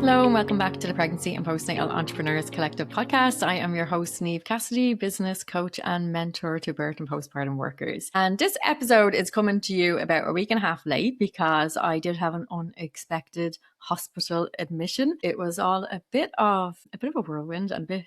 Hello and welcome back to the Pregnancy and Postnatal Entrepreneurs Collective podcast. I am your host, Niamh Cassidy, business coach and mentor to birth and postpartum workers. And this episode is coming to you about a week and a half late because I did have an unexpected hospital admission. It was all a bit of a whirlwind and a bit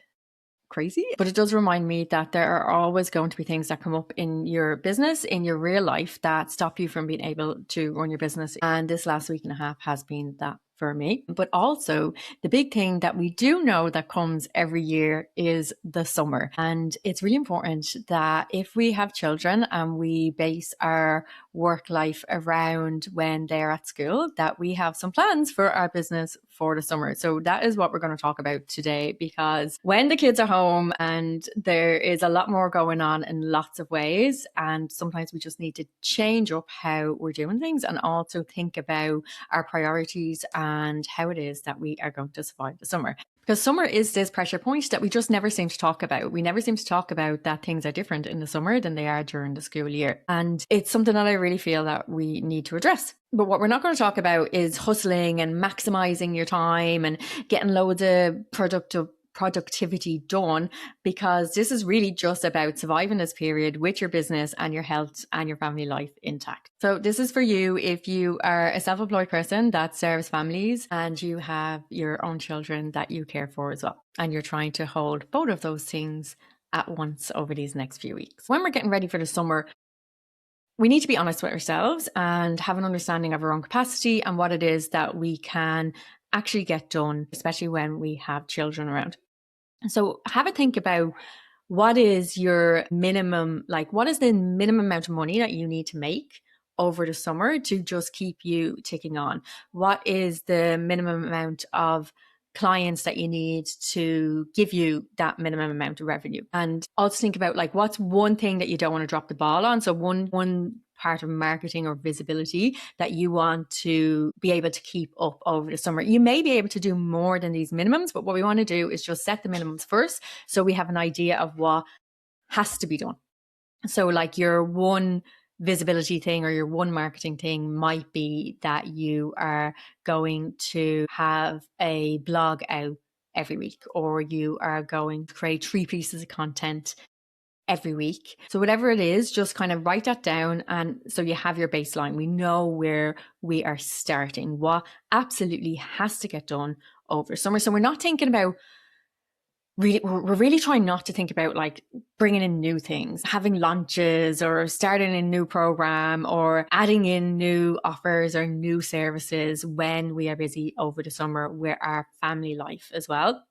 crazy, but it does remind me that there are always going to be things that come up in your business, in your real life, that stop you from being able to run your business. And this last week and a half has been that for me. But also the big thing that we do know that comes every year is the summer. And it's really important that if we have children and we base our work life around when they're at school, that we have some plans for our business for the summer. So that is what we're going to talk about today, because when the kids are home and there is a lot more going on in lots of ways, and sometimes we just need to change up how we're doing things and also think about our priorities and how it is that we are going to survive the summer. Because summer is this pressure point that we just never seem to talk about. We never seem to talk about that things are different in the summer than they are during the school year. And it's something that I really feel that we need to address. But what we're not going to talk about is hustling and maximizing your time and getting loads of productivity done, because this is really just about surviving this period with your business and your health and your family life intact. So this is for you if you are a self-employed person that serves families and you have your own children that you care for as well, and you're trying to hold both of those things at once over these next few weeks. When we're getting ready for the summer, we need to be honest with ourselves and have an understanding of our own capacity and what it is that we can actually get done, especially when we have children around. So have a think about what is your minimum, what is the minimum amount of money that you need to make over the summer to just keep you ticking on? What is the minimum amount of clients that you need to give you that minimum amount of revenue? And also think about what's one thing that you don't want to drop the ball on. So one part of marketing or visibility that you want to be able to keep up over the summer. You may be able to do more than these minimums, but what we want to do is just set the minimums first so we have an idea of what has to be done. So your one visibility thing or your one marketing thing might be that you are going to have a blog out every week, or you are going to create 3 pieces of content every week. So whatever it is, just kind of write that down. And so you have your baseline. We know where we are starting, what absolutely has to get done over summer. So we're not thinking about we're really trying not to think about bringing in new things, having launches or starting a new program or adding in new offers or new services when we are busy over the summer with our family life as well.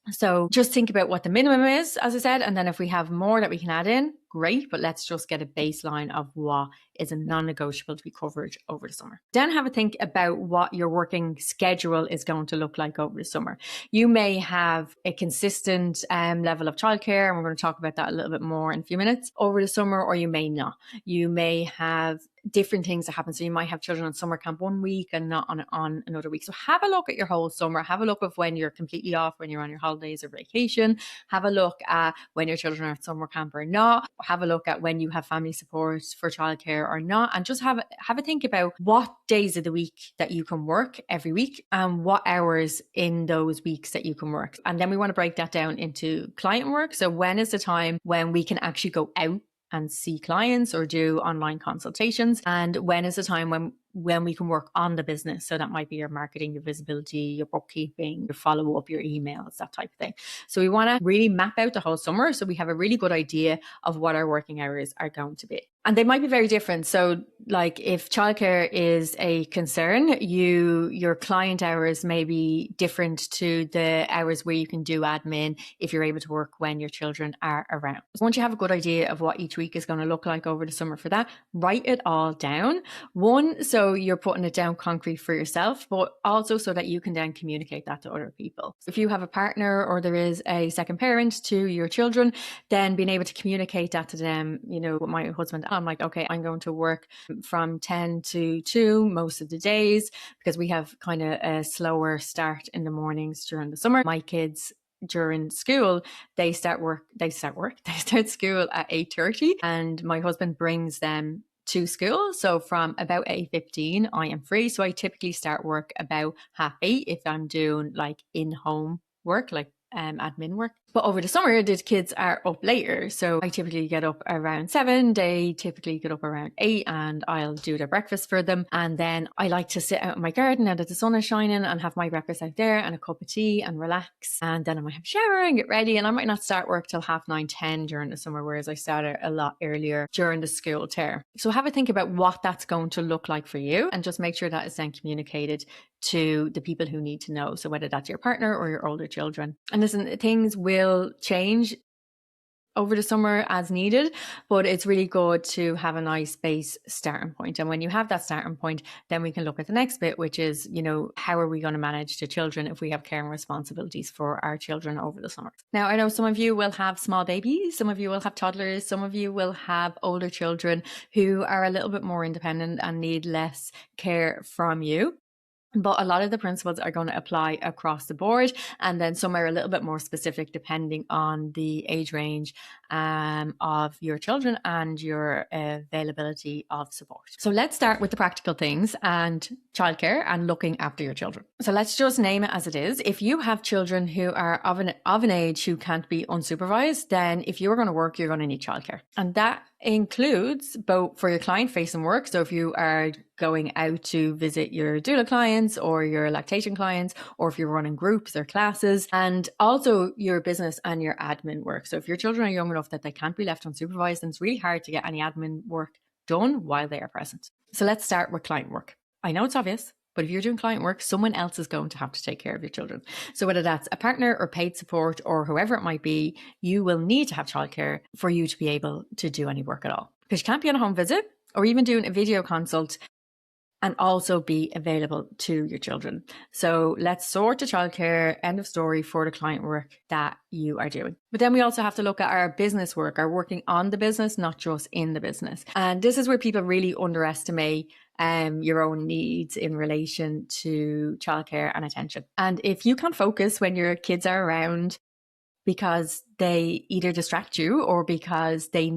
So just think about what the minimum is, as I said, and then if we have more that we can add in, great, but let's just get a baseline of what is a non-negotiable to be covered over the summer. Then have a think about what your working schedule is going to look like over the summer. You may have a consistent level of childcare, and we're going to talk about that a little bit more in a few minutes, over the summer, or you may not. You may have different things that happen. So you might have children on summer camp one week and not on another week. So have a look at your whole summer. Have a look at when you're completely off, when you're on your holidays or vacation. Have a look at when your children are at summer camp or not. Have a look at when you have family support for childcare or not. And just have a think about what days of the week that you can work every week and what hours in those weeks that you can work. And then we want to break that down into client work. So when is the time when we can actually go out and see clients or do online consultations, and when is the time when we can work on the business? So that might be your marketing, your visibility, your bookkeeping, your follow-up, your emails, that type of thing. So we want to really map out the whole summer so we have a really good idea of what our working hours are going to be. And they might be very different. So if childcare is a concern, your client hours may be different to the hours where you can do admin if you're able to work when your children are around. Once you have a good idea of what each week is going to look like over the summer for that, write it all down. One, so you're putting it down concrete for yourself, but also so that you can then communicate that to other people. If you have a partner or there is a second parent to your children, then being able to communicate that to them, with my husband, I'm like, okay, I'm going to work from 10 to 2 most of the days because we have kind of a slower start in the mornings during the summer. My kids during school, they start school at 8:30 and my husband brings them to school. So from about 8:15, I am free. So I typically start work about 8:30 if I'm doing like in-home work, like admin work. But over the summer, the kids are up later. So I typically get up around 7. They typically get up around 8 and I'll do their breakfast for them. And then I like to sit out in my garden now that the sun is shining and have my breakfast out there and a cup of tea and relax. And then I might have a shower and get ready. And I might not start work till 9:30, 10 during the summer, whereas I started a lot earlier during the school term. So have a think about what that's going to look like for you and just make sure that is then communicated to the people who need to know. So whether that's your partner or your older children. And listen, things will change over the summer as needed, but it's really good to have a nice base starting point. And when you have that starting point, then we can look at the next bit, which is, how are we going to manage the children if we have care and responsibilities for our children over the summer? Now, I know some of you will have small babies, some of you will have toddlers, some of you will have older children who are a little bit more independent and need less care from you. But a lot of the principles are going to apply across the board. And then some are a little bit more specific depending on the age range of your children and your availability of support. So let's start with the practical things and childcare and looking after your children. So let's just name it as it is. If you have children who are of an age who can't be unsupervised, then if you're going to work, you're going to need childcare. And that includes both for your client facing work. So if you are going out to visit your doula clients or your lactation clients, or if you're running groups or classes, and also your business and your admin work. So if your children are young enough that they can't be left unsupervised, then it's really hard to get any admin work done while they are present. So let's start with client work. I know it's obvious, but if you're doing client work, someone else is going to have to take care of your children. So whether that's a partner or paid support or whoever it might be, you will need to have childcare for you to be able to do any work at all. Because you can't be on a home visit or even doing a video consult and also be available to your children. So let's sort the childcare, end of story, for the client work that you are doing. But then we also have to look at our business work, our working on the business, not just in the business. And this is where people really underestimate your own needs in relation to childcare and attention. And if you can't focus when your kids are around because they either distract you or because they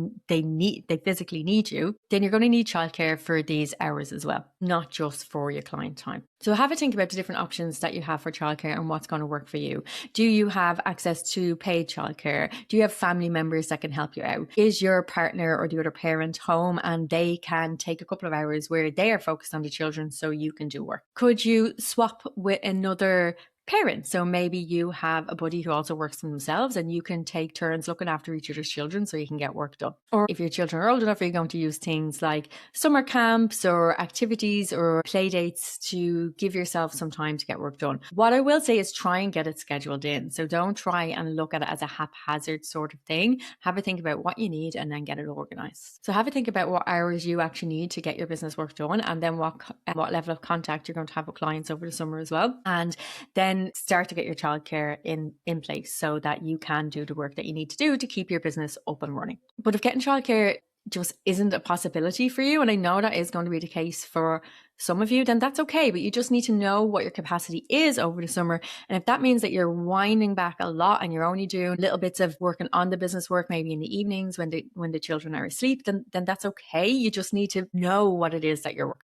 physically need you, then you're going to need childcare for these hours as well, not just for your client time. So have a think about the different options that you have for childcare and what's going to work for you. Do you have access to paid childcare? Do you have family members that can help you out? Is your partner or the other parent home and they can take a couple of hours where they are focused on the children so you can do work? Could you swap with another parent? So maybe you have a buddy who also works for themselves and you can take turns looking after each other's children so you can get work done. Or if your children are old enough, you're going to use things like summer camps or activities or play dates to give yourself some time to get work done. What I will say is try and get it scheduled in. So don't try and look at it as a haphazard sort of thing. Have a think about what you need and then get it organized. So have a think about what hours you actually need to get your business work done, and then what level of contact you're going to have with clients over the summer as well. And then start to get your childcare in place so that you can do the work that you need to do to keep your business up and running. But if getting childcare just isn't a possibility for you, and I know that is going to be the case for some of you, then that's okay. But you just need to know what your capacity is over the summer. And if that means that you're winding back a lot and you're only doing little bits of working on the business work, maybe in the evenings when the children are asleep, then that's okay. You just need to know what it is that you're working.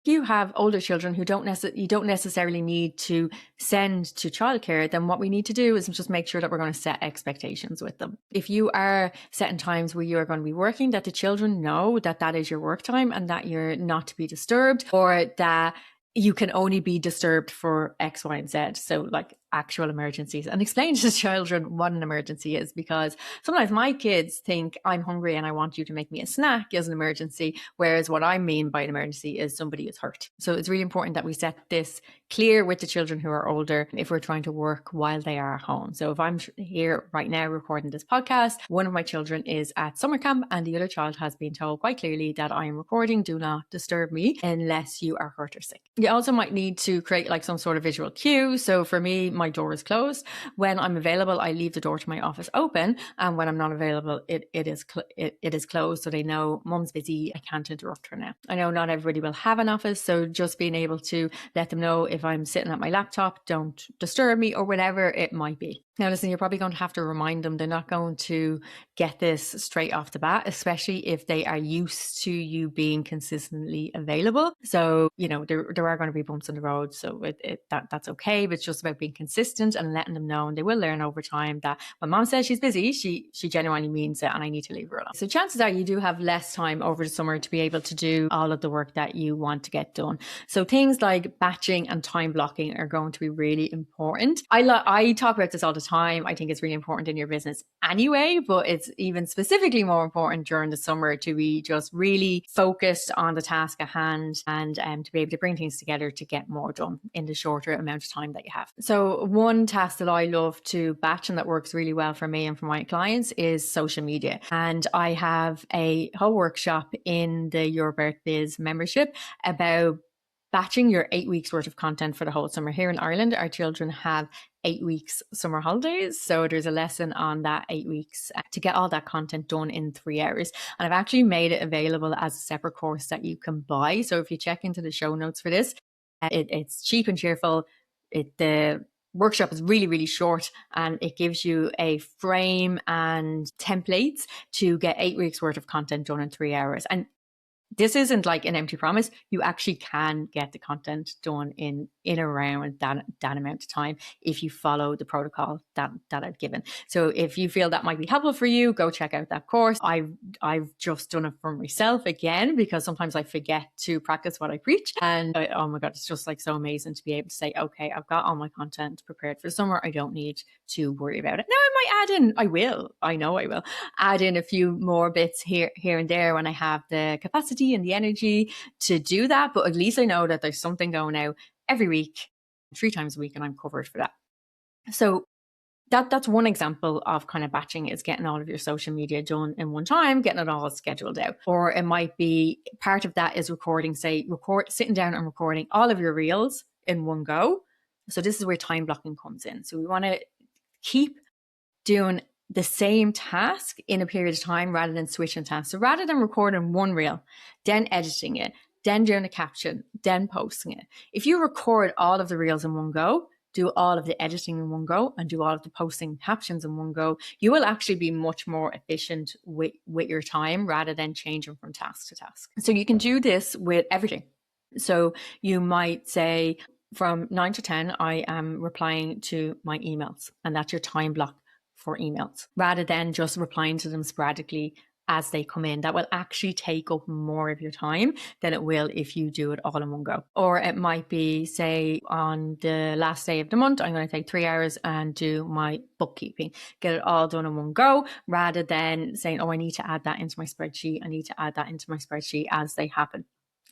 If you have older children who you don't necessarily need to send to childcare, then what we need to do is just make sure that we're going to set expectations with them. If you are setting times where you are going to be working, that the children know that that is your work time and that you're not to be disturbed, or that you can only be disturbed for X, Y, and Z. So like actual emergencies, and explain to the children what an emergency is, because sometimes my kids think I'm hungry and I want you to make me a snack as an emergency, whereas what I mean by an emergency is somebody is hurt. So it's really important that we set this clear with the children who are older if we're trying to work while they are at home. So if I'm here right now recording this podcast, one of my children is at summer camp and the other child has been told quite clearly that I am recording, do not disturb me unless you are hurt or sick. You also might need to create like some sort of visual cue. So for me, my door is closed. When I'm available, I leave the door to my office open, and when I'm not available, it is closed, so they know Mum's busy, I can't interrupt her now. I know not everybody will have an office, so just being able to let them know if I'm sitting at my laptop, don't disturb me, or whatever it might be. Now, listen, you're probably going to have to remind them. They're not going to get this straight off the bat, especially if they are used to you being consistently available. So, there are going to be bumps in the road. So that's okay. But it's just about being consistent and letting them know. And they will learn over time that when mom says she's busy, she genuinely means it, and I need to leave her alone. So chances are you do have less time over the summer to be able to do all of the work that you want to get done. So things like batching and time blocking are going to be really important. I talk about this all the time. I think it's really important in your business anyway, but it's even specifically more important during the summer to be just really focused on the task at hand and to be able to bring things together to get more done in the shorter amount of time that you have. So one task that I love to batch and that works really well for me and for my clients is social media. And I have a whole workshop in the Your Birth Biz membership about batching your 8 weeks worth of content for the whole summer. Here in Ireland, our children have 8 weeks summer holidays. So there's a lesson on that 8 weeks to get all that content done in 3 hours. And I've actually made it available as a separate course that you can buy. So if you check into the show notes for this, it's cheap and cheerful. The workshop is really, really short, and it gives you a frame and templates to get 8 weeks worth of content done in 3 hours. And this isn't like an empty promise. You actually can get the content done in around that amount of time if you follow the protocol that I've given. So if you feel that might be helpful for you, go check out that course. I've just done it for myself again, because sometimes I forget to practice what I preach. And oh my God, it's just like so amazing to be able to say, okay, I've got all my content prepared for summer. I don't need to worry about it. Now I might add in, I know I will add in a few more bits here and there when I have the capacity and the energy to do that. But at least I know that there's something going out every week, 3 times a week, and I'm covered for that. So that's one example of kind of batching, is getting all of your social media done in one time, getting it all scheduled out. Or it might be part of that is sitting down and recording all of your reels in one go. So this is where time blocking comes in. So we want to keep doing the same task in a period of time rather than switching tasks. So rather than recording one reel, then editing it, then doing a caption, then posting it, if you record all of the reels in one go, do all of the editing in one go, and do all of the posting captions in one go, you will actually be much more efficient with your time rather than changing from task to task. So you can do this with everything. So you might say from 9 to 10, I am replying to my emails, and that's your time block for emails, rather than just replying to them sporadically as they come in. That will actually take up more of your time than it will if you do it all in one go. Or it might be, say, on the last day of the month, I'm going to take 3 hours and do my bookkeeping, get it all done in one go, rather than saying, oh, I need to add that into my spreadsheet. I need to add that into my spreadsheet as they happen.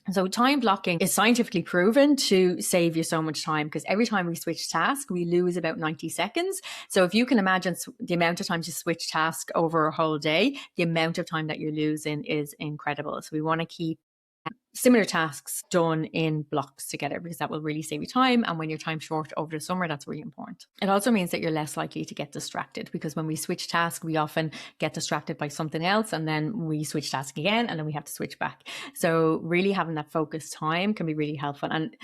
So time blocking is scientifically proven to save you so much time, because every time we switch task, we lose about 90 seconds. So if you can imagine the amount of time you switch task over a whole day, the amount of time that you're losing is incredible. So we want to keep similar tasks done in blocks together, because that will really save you time. And when you're time short over the summer, that's really important. It also means that you're less likely to get distracted, because when we switch tasks, we often get distracted by something else, and then we switch task again, and then we have to switch back. So really having that focused time can be really helpful. And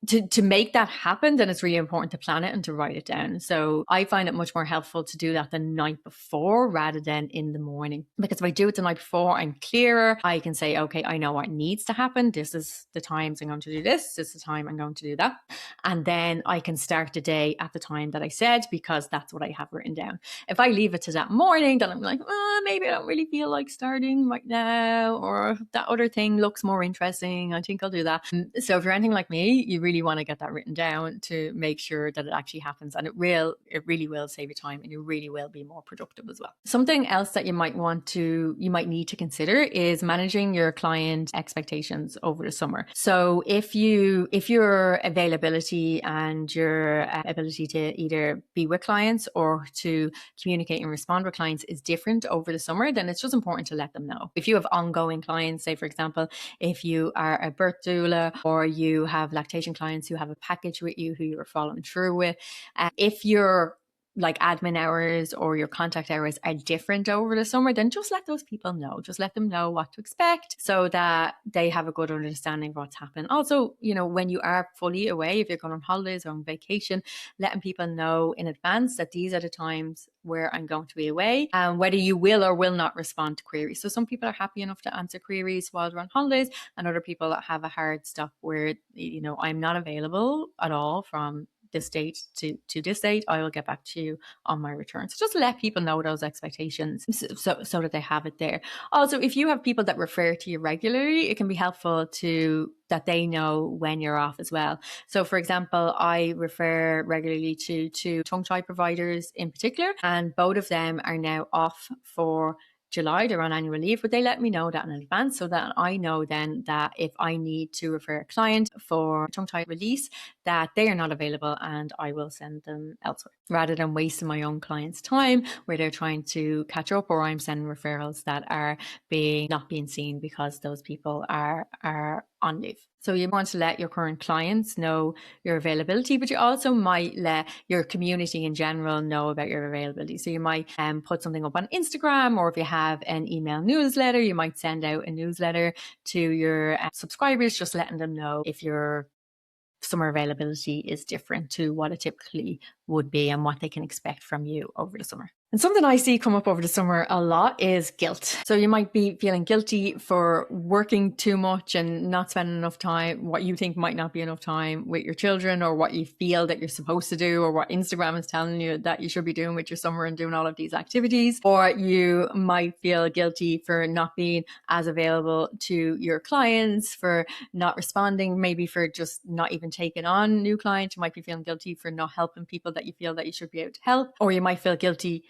to make that happen, then it's really important to plan it and to write it down. So I find it much more helpful to do that the night before rather than in the morning, because if I do it the night before, I'm clearer. I can say, okay, I know what needs to happen. This is the times I'm going to do this. This is the time I'm going to do that. And then I can start the day at the time that I said, because that's what I have written down. If I leave it to that morning, then I'm like, maybe I don't really feel like starting right now, or that other thing looks more interesting. I think I'll do that. So if you're anything like me, you really want to get that written down to make sure that it actually happens, and it really will save you time, and you really will be more productive as well. Something else that you might need to consider is managing your client expectations over the summer. So if your availability and your ability to either be with clients or to communicate and respond with clients is different over the summer, then it's just important to let them know. If you have ongoing clients, say for example, if you are a birth doula, or you have lactation clients who have a package with you who you're following through with, if your like admin hours or your contact hours are different over the summer, then just let those people know. Just let them know what to expect so that they have a good understanding of what's happening. Also, when you are fully away, if you're going on holidays or on vacation, letting people know in advance that these are the times where I'm going to be away, and whether you will or will not respond to queries. So some people are happy enough to answer queries while they're on holidays, and other people that have a hard stop where, I'm not available at all from this date to this date. I will get back to you on my return. So just let people know those expectations so that they have it there. Also, if you have people that refer to you regularly, it can be helpful that they know when you're off as well. So for example, I refer regularly to two tongue-tie providers in particular, and both of them are now off for July. They're on annual leave, but they let me know that in advance so that I know then that if I need to refer a client for tongue-tie release, that they are not available and I will send them elsewhere, rather than wasting my own clients' time where they're trying to catch up, or I'm sending referrals that are not being seen because those people are on leave. So you want to let your current clients know your availability, but you also might let your community in general know about your availability. So you might put something up on Instagram, or if you have an email newsletter, you might send out a newsletter to your subscribers, just letting them know if your summer availability is different to what it typically would be and what they can expect from you over the summer. And something I see come up over the summer a lot is guilt. So you might be feeling guilty for working too much and not spending enough time, what you think might not be enough time with your children, or what you feel that you're supposed to do, or what Instagram is telling you that you should be doing with your summer and doing all of these activities. Or you might feel guilty for not being as available to your clients, for not responding, maybe for just not even taking on new clients. You might be feeling guilty for not helping people that you feel that you should be able to help, or you might feel guilty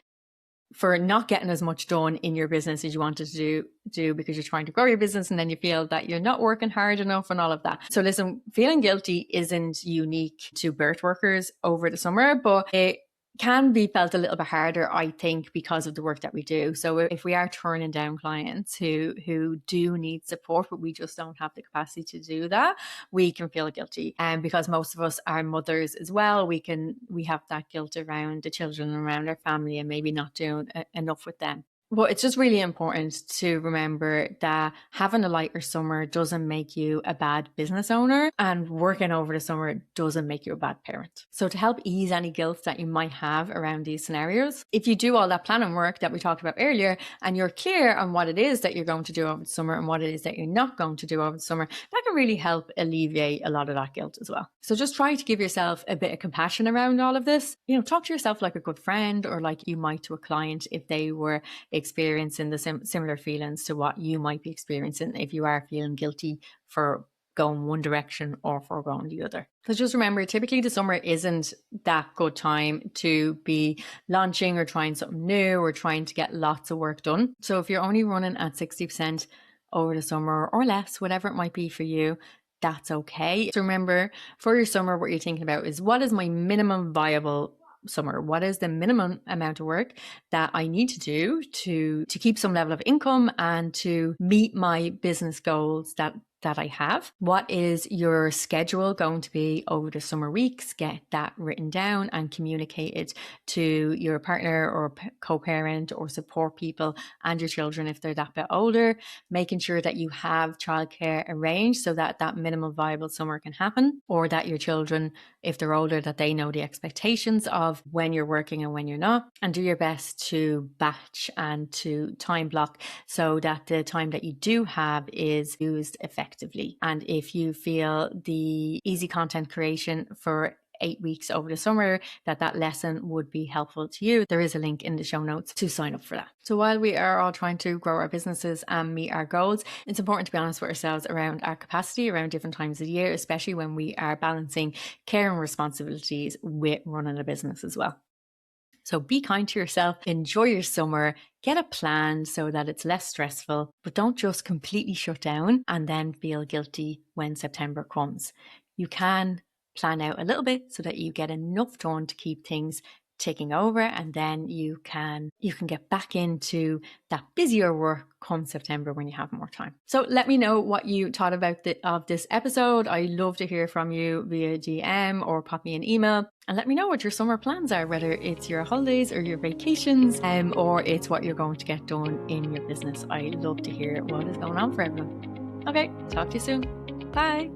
for not getting as much done in your business as you wanted to do because you're trying to grow your business, and then you feel that you're not working hard enough and all of that. So listen, feeling guilty isn't unique to birth workers over the summer, but it can be felt a little bit harder, I think, because of the work that we do. So if we are turning down clients who do need support, but we just don't have the capacity to do that, we can feel guilty. And because most of us are mothers as well, we have that guilt around the children, around our family, and maybe not doing enough with them. But it's just really important to remember that having a lighter summer doesn't make you a bad business owner, and working over the summer doesn't make you a bad parent. So to help ease any guilt that you might have around these scenarios, if you do all that planning work that we talked about earlier, and you're clear on what it is that you're going to do over the summer and what it is that you're not going to do over the summer, that can really help alleviate a lot of that guilt as well. So just try to give yourself a bit of compassion around all of this. Talk to yourself like a good friend, or like you might to a client if they were experiencing the similar feelings to what you might be experiencing if you are feeling guilty for going one direction or for going the other. So just remember, typically the summer isn't that good time to be launching or trying something new or trying to get lots of work done. So if you're only running at 60% over the summer or less, whatever it might be for you, that's okay. So remember, for your summer, what you're thinking about is, what is my minimum viable summer? What is the minimum amount of work that I need to do to keep some level of income and to meet my business goals that I have? What is your schedule going to be over the summer weeks? Get that written down and communicated to your partner or co-parent or support people and your children if they're that bit older, making sure that you have childcare arranged so that that minimum viable summer can happen, or that your children, if they're older, that they know the expectations of when you're working and when you're not, and do your best to batch and to time block so that the time that you do have is used effectively. And if you feel the easy content creation for 8 weeks over the summer, that lesson would be helpful to you, there is a link in the show notes to sign up for that. So while we are all trying to grow our businesses and meet our goals, it's important to be honest with ourselves around our capacity around different times of the year, especially when we are balancing care and responsibilities with running a business as well. So be kind to yourself, enjoy your summer, get a plan so that it's less stressful, but don't just completely shut down and then feel guilty when September comes. You can plan out a little bit so that you get enough done to keep things taking over, and then you can get back into that busier work come September when you have more time. So let me know what you thought about of this episode. I love to hear from you via DM or pop me an email, and let me know what your summer plans are, whether it's your holidays or your vacations, or it's what you're going to get done in your business. I love to hear what is going on for everyone. Okay, talk to you soon. Bye.